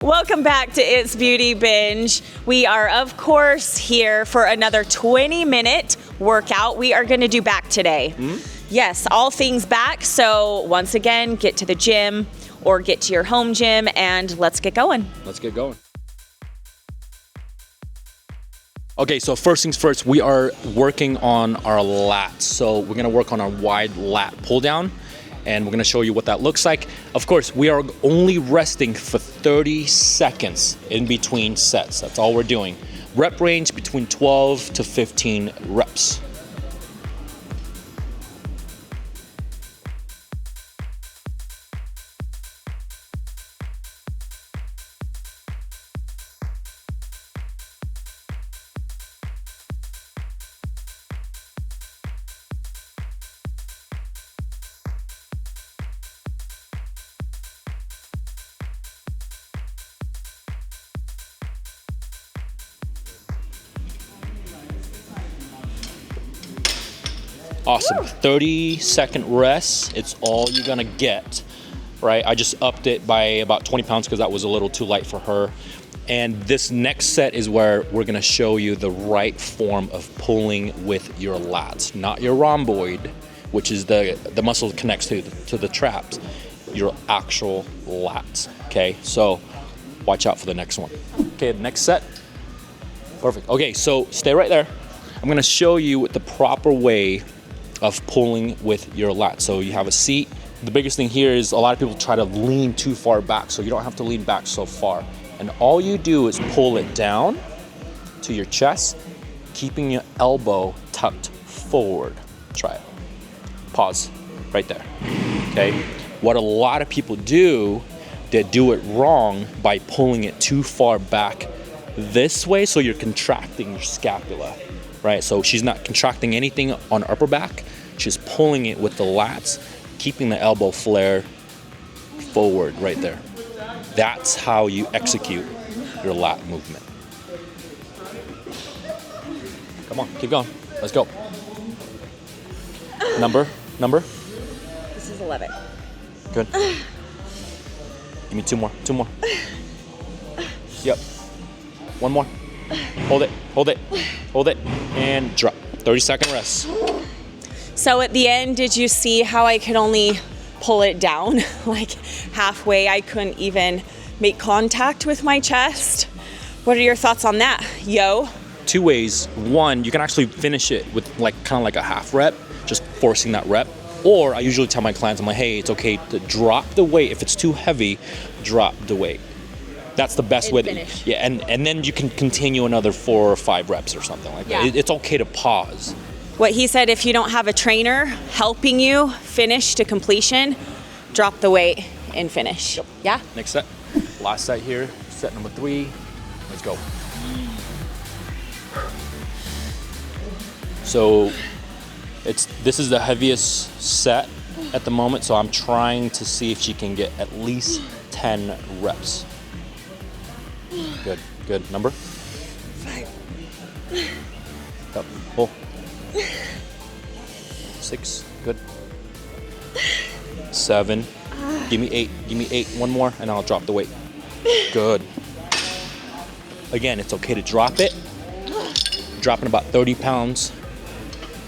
Welcome back to It's Beauty Binge. We are, of course, here for another 20-minute workout. We are going to do back today. Yes, all things back. So once again, get to the gym or get to your home gym and let's get going. Let's get going. Okay, so first things first, we are working on our lats. So we're gonna work on our wide lat pull down, and we're gonna show you what that looks like. Of course, we are only resting for 30 seconds in between sets. That's all we're doing. Rep range between 12 to 15 reps. Awesome, 30-second rest. It's all you're gonna get, right? I just upped it by about 20 pounds because that was a little too light for her. And this next set is where we're gonna show you the right form of pulling with your lats, not your rhomboid, which is the muscle that connects to the traps, your actual lats, okay? So watch out for the next one. Okay, the next set. Perfect. Okay, so stay right there. I'm gonna show you the proper way of pulling with your lats. So you have a seat. The biggest thing here is a lot of people try to lean too far back, so you don't have to lean back so far. And all you do is pull it down to your chest, keeping your elbow tucked forward. Try it. Pause right there, okay? What a lot of people do, they do it wrong by pulling it too far back this way, so you're contracting your scapula, right? So she's not contracting anything on her upper back. She's pulling it with the lats, keeping the elbow flare forward right there. That's how you execute your lat movement. Come on, keep going. Let's go. Number. This is 11. Good. Give me two more. Yep. One more. Hold it, and drop. 30-second rest. So at the end, did you see how I could only pull it down? Like halfway, I couldn't even make contact with my chest. What are your thoughts on that, yo? Two ways. One, you can actually finish it with kind of like a half rep, just forcing that rep. Or I usually tell my clients, I'm like, hey, it's okay to drop the weight. If it's too heavy, drop the weight. That's the best way. Yeah, and then you can continue another 4 or 5 reps or something like that. It's okay to pause. What he said, if you don't have a trainer helping you finish to completion, drop the weight and finish. Yep. Yeah? Next set. Last set here, set number 3. Let's go. So this is the heaviest set at the moment, so I'm trying to see if she can get at least 10 reps. Good. Number? 5. Up. Pull. 6. Good. 7. Give me 8. One more, and I'll drop the weight. Good. Again, it's okay to drop it. Dropping about 30 pounds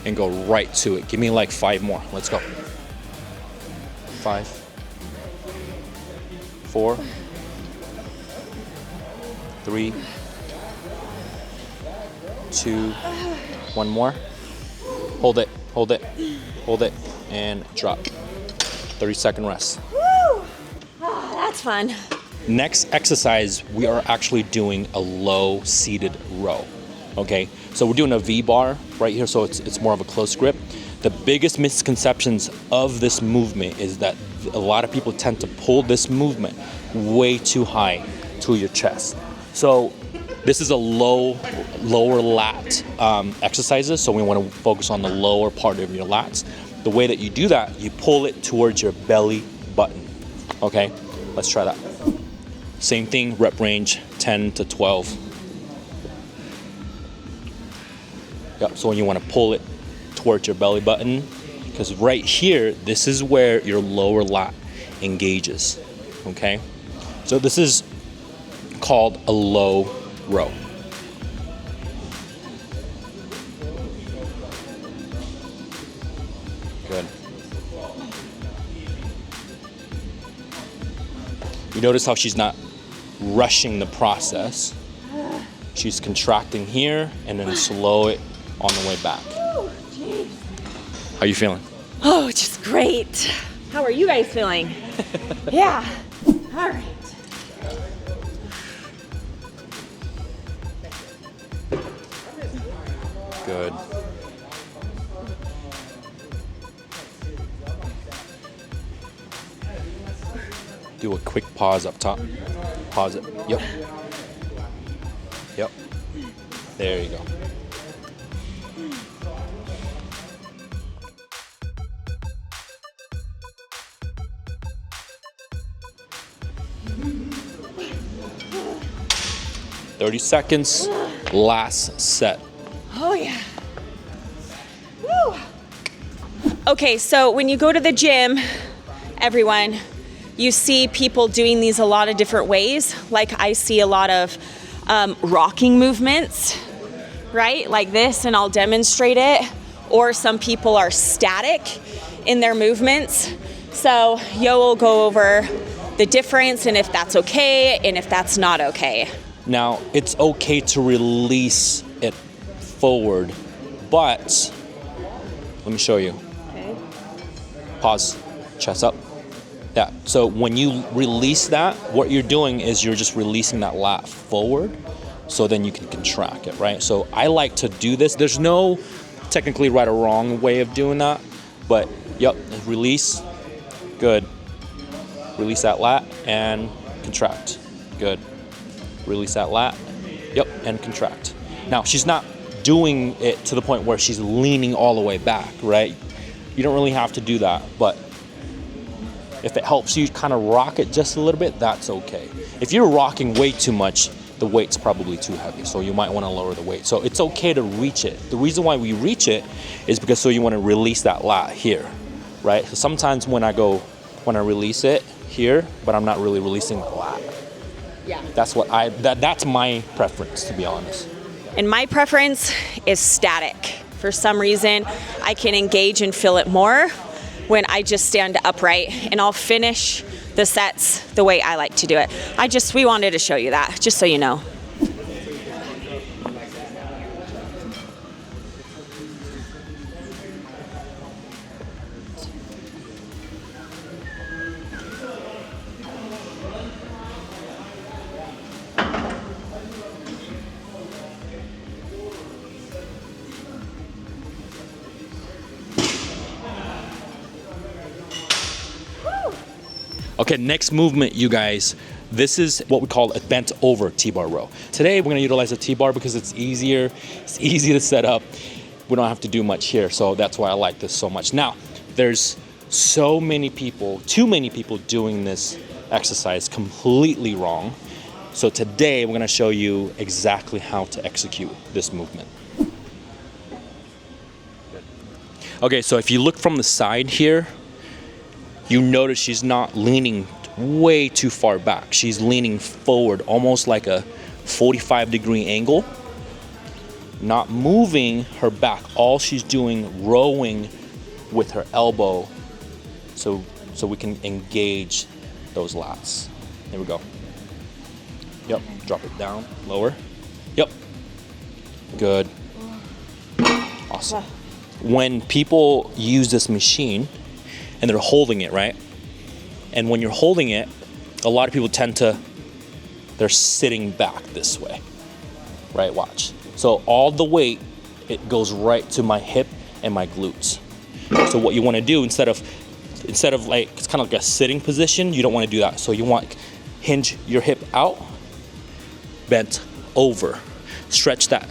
and go right to it. Give me like 5 more. Let's go. 5. 4. 3. 2. One more. Hold it, and drop. 30-second rest. Woo! Oh, that's fun. Next exercise, we are actually doing a low seated row. Okay, so we're doing a V-bar right here, so it's more of a close grip. The biggest misconceptions of this movement is that a lot of people tend to pull this movement way too high to your chest. So this is a lower lat exercises, so we want to focus on the lower part of your lats. The way that you do that, you pull it towards your belly button. Okay, let's try that. Same thing, rep range 10 to 12. Yep, so when you want to pull it towards your belly button, because right here, this is where your lower lat engages, okay? So this is called a low row. Good. You notice how she's not rushing the process. She's contracting here and then slow it on the way back. Oh, geez. How you feeling? Oh, just great. How are you guys feeling? Yeah. All right. Good. Do a quick pause up top. Pause it. Yep. Yep. There you go. "30 seconds, last set." Oh, yeah. Woo. Okay, so when you go to the gym, everyone, you see people doing these a lot of different ways. Like I see a lot of rocking movements, right? Like this, and I'll demonstrate it. Or some people are static in their movements. So Yo will go over the difference and if that's okay and if that's not okay. Now, it's okay to release it forward, but let me show you. Okay. Pause, chest up. Yeah, so when you release that, what you're doing is you're just releasing that lat forward, so then you can contract it, right? So I like to do this. There's no technically right or wrong way of doing that, but yep, release, good. Release that lat and contract, good. Release that lat, yep, and contract. Now, she's not doing it to the point where she's leaning all the way back, right? You don't really have to do that, but if it helps you kind of rock it just a little bit, that's okay. If you're rocking way too much, the weight's probably too heavy, so you might want to lower the weight. So it's okay to reach it. The reason why we reach it is because so you want to release that lat here, right? So sometimes when I release it here, but I'm not really releasing the lat. Yeah. That's my preference, to be honest. And my preference is static. For some reason, I can engage and feel it more when I just stand upright, and I'll finish the sets the way I like to do it. We wanted to show you that, just so you know. Okay, next movement, you guys. This is what we call a bent over T-bar row. Today, we're gonna utilize a T-bar because it's easier. It's easy to set up. We don't have to do much here, so that's why I like this so much. Now, there's too many people doing this exercise completely wrong. So today, we're gonna show you exactly how to execute this movement. Okay, so if you look from the side here, you notice she's not leaning way too far back. She's leaning forward, almost like a 45-degree angle. Not moving her back. All she's doing, rowing with her elbow so we can engage those lats. There we go. Yep, drop it down, lower. Yep, good. Awesome. When people use this machine, and they're holding it, right? And when you're holding it, a lot of people they're sitting back this way, right? Watch. So all the weight, it goes right to my hip and my glutes. So what you wanna do, instead of like, it's kind of like a sitting position, you don't wanna do that. So you want hinge your hip out, bent over, stretch that.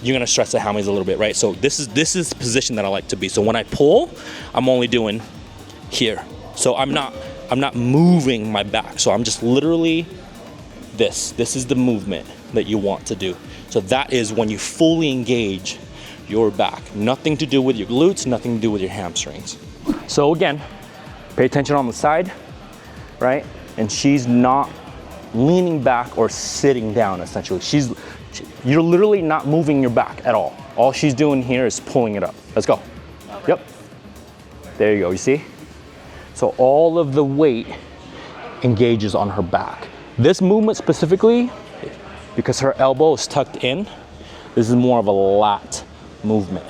You're gonna stretch the hammies a little bit, right? So this is the position that I like to be. So when I pull, I'm only doing here. So I'm not moving my back. So I'm just literally this. This is the movement that you want to do. So that is when you fully engage your back. Nothing to do with your glutes, nothing to do with your hamstrings. So again, pay attention on the side, right? And she's not leaning back or sitting down essentially. You're literally not moving your back at all. All she's doing here is pulling it up. Let's go. Yep. There you go, you see? So all of the weight engages on her back. This movement specifically, because her elbow is tucked in, this is more of a lat movement,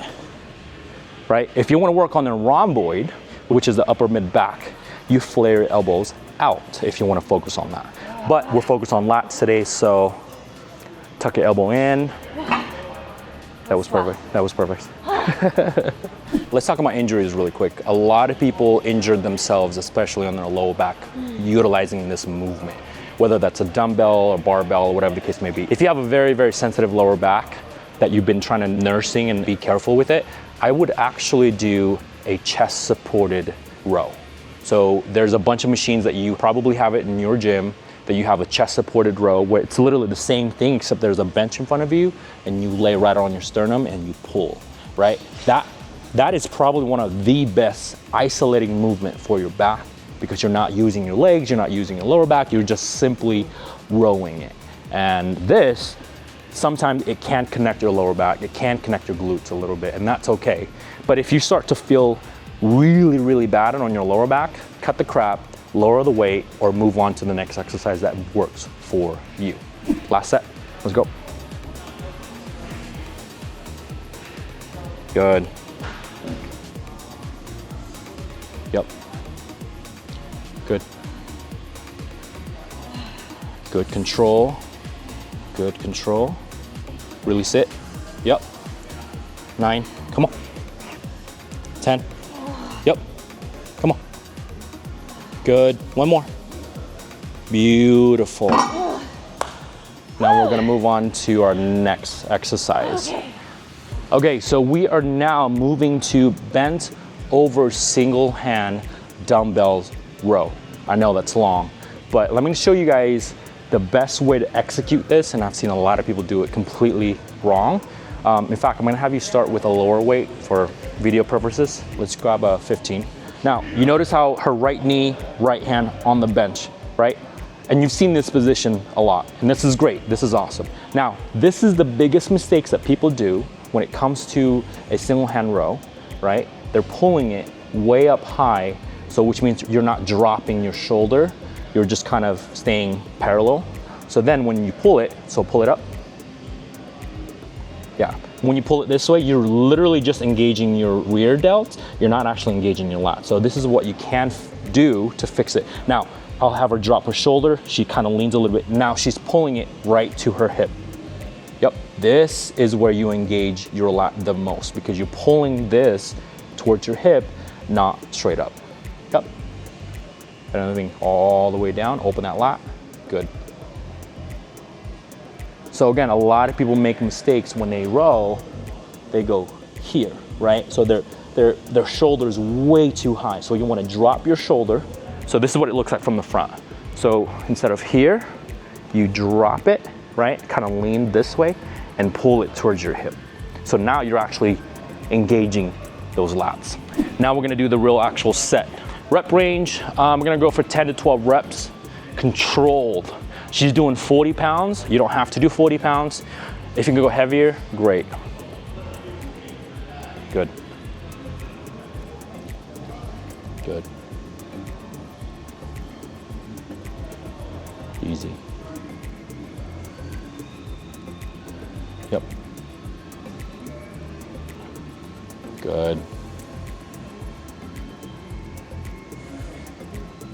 right? If you want to work on the rhomboid, which is the upper mid back, you flare your elbows out if you want to focus on that. But we're focused on lats today, so tuck your elbow in. That was perfect. That was perfect. Let's talk about injuries really quick. A lot of people injured themselves, especially on their lower back, utilizing this movement, whether that's a dumbbell or barbell or whatever the case may be. If you have a very, very sensitive lower back that you've been trying to nursing and be careful with it, I would actually do a chest supported row. So there's a bunch of machines that you probably have it in your gym that you have a chest supported row where it's literally the same thing except there's a bench in front of you and you lay right on your sternum and you pull, right? That is probably one of the best isolating movement for your back because you're not using your legs, you're not using your lower back, you're just simply rowing it. And this, sometimes it can connect your lower back, it can connect your glutes a little bit, and that's okay. But if you start to feel really, really bad on your lower back, cut the crap, lower the weight, or move on to the next exercise that works for you. Last set, let's go. Good. Yep. Good. Good control. Good control. Release it. Yep. 9, come on. 10. Yep. Come on. Good. One more. Beautiful. Now we're gonna move on to our next exercise. Okay, so we are now moving to bent over single hand dumbbells row. I know that's long, but let me show you guys the best way to execute this, and I've seen a lot of people do it completely wrong. In fact, I'm gonna have you start with a lower weight for video purposes. Let's grab a 15. Now, you notice how her right knee, right hand on the bench, right? And you've seen this position a lot, and this is great, this is awesome. Now, this is the biggest mistakes that people do when it comes to a single hand row, right? They're pulling it way up high, so which means you're not dropping your shoulder, you're just kind of staying parallel. So then when you pull it, so pull it up. Yeah, when you pull it this way, you're literally just engaging your rear delt, you're not actually engaging your lat. So this is what you can do to fix it. Now, I'll have her drop her shoulder, she kind of leans a little bit. Now she's pulling it right to her hip. Yep, this is where you engage your lat the most because you're pulling this towards your hip, not straight up. Yep. Another thing, all the way down, open that lat, good. So again, a lot of people make mistakes when they row, they go here, right? So their shoulder's way too high. So you wanna drop your shoulder. So this is what it looks like from the front. So instead of here, you drop it, right? Kind of lean this way and pull it towards your hip. So now you're actually engaging those lats. Now we're gonna do the real actual set. Rep range, I'm gonna go for 10 to 12 reps, controlled. She's doing 40 pounds. You don't have to do 40 pounds. If you can go heavier, great. Good. Good. Easy. Yep. Good.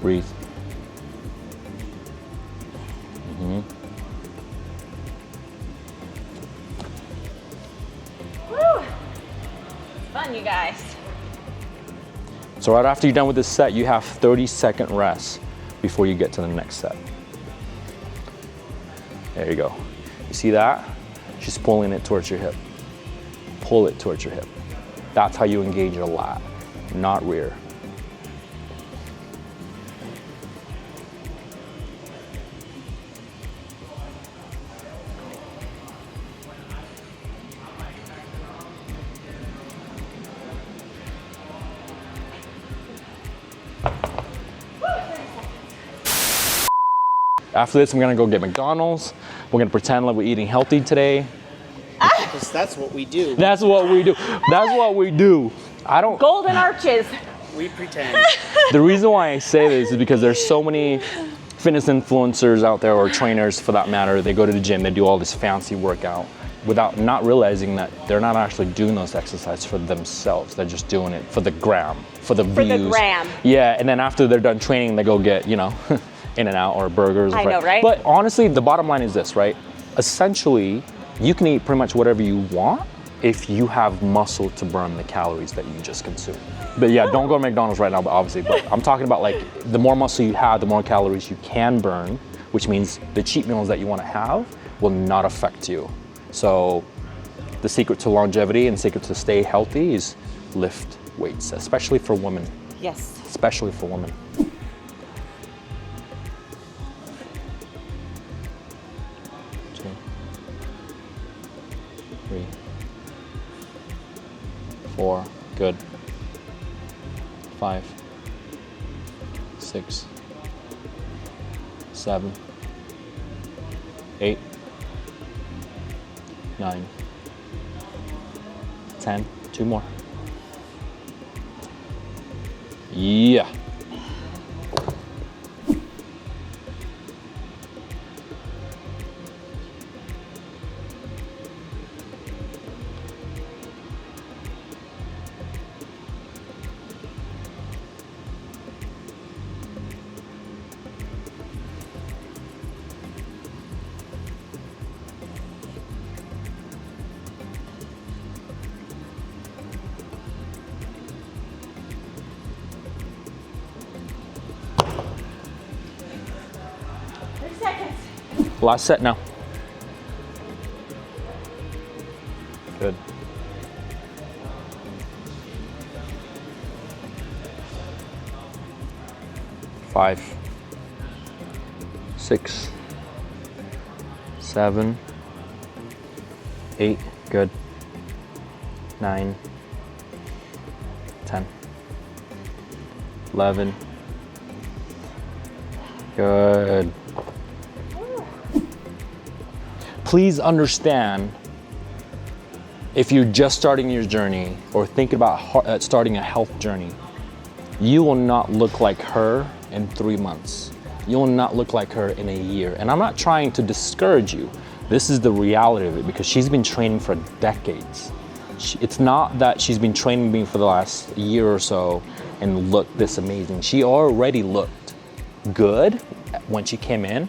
Breathe. Woo! Fun, you guys. So right after you're done with this set, you have 30-second rest before you get to the next set. There you go. You see that? She's pulling it towards your hip. Pull it towards your hip. That's how you engage your lat, not rear. After this, I'm gonna go get McDonald's. We're gonna pretend like we're eating healthy today. Because that's what we do. That's what we do. That's what we do. I don't. Golden arches. We pretend. The reason why I say this is because there's so many fitness influencers out there, or trainers for that matter. They go to the gym, they do all this fancy workout without not realizing that they're not actually doing those exercises for themselves. They're just doing it for the gram, for the views. For the gram. Yeah, and then after they're done training, they go get, In-N-Out or burgers. I know, right? But honestly, the bottom line is this, right? Essentially, you can eat pretty much whatever you want if you have muscle to burn the calories that you just consumed. But yeah, don't go to McDonald's right now, obviously. But I'm talking about like the more muscle you have, the more calories you can burn, which means the cheat meals that you want to have will not affect you. So the secret to longevity and secret to stay healthy is lift weights, especially for women. Yes. Especially for women. 2, 3, 4, good. 5, 6, 7, 8, 9, 10, 2 more. Yeah. Last set now. Good. Five, 6, 7, 8, good. 9, 10, 11, good. Please understand, if you're just starting your journey or thinking about starting a health journey, you will not look like her in 3 months. You will not look like her in a year. And I'm not trying to discourage you. This is the reality of it, because she's been training for decades. It's not that she's been training me for the last year or so and looked this amazing. She already looked good when she came in.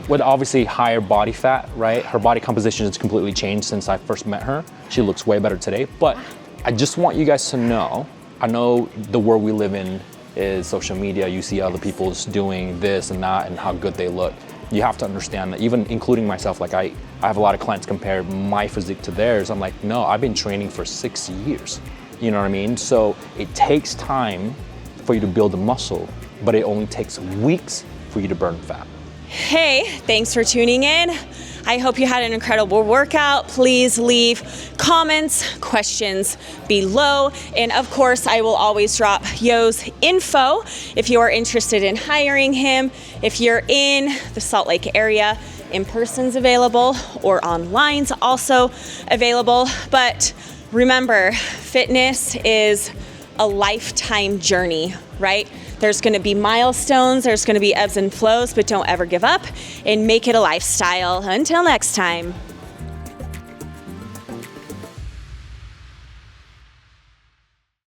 With obviously higher body fat, right? Her body composition has completely changed since I first met her. She looks way better today. But I just want you guys to know, I know the world we live in is social media. You see other people's doing this and that and how good they look. You have to understand that, even including myself, like I have a lot of clients compare my physique to theirs. I'm like, no, I've been training for 6 years. You know what I mean? So it takes time for you to build the muscle, but it only takes weeks for you to burn fat. Hey, thanks for tuning in. I hope you had an incredible workout. Please leave comments, questions below. And of course, I will always drop Yo's info if you are interested in hiring him. If you're in the Salt Lake area, in-person's available or online's also available. But remember, fitness is a lifetime journey, right? There's gonna be milestones, there's gonna be ebbs and flows, but don't ever give up and make it a lifestyle. Until next time.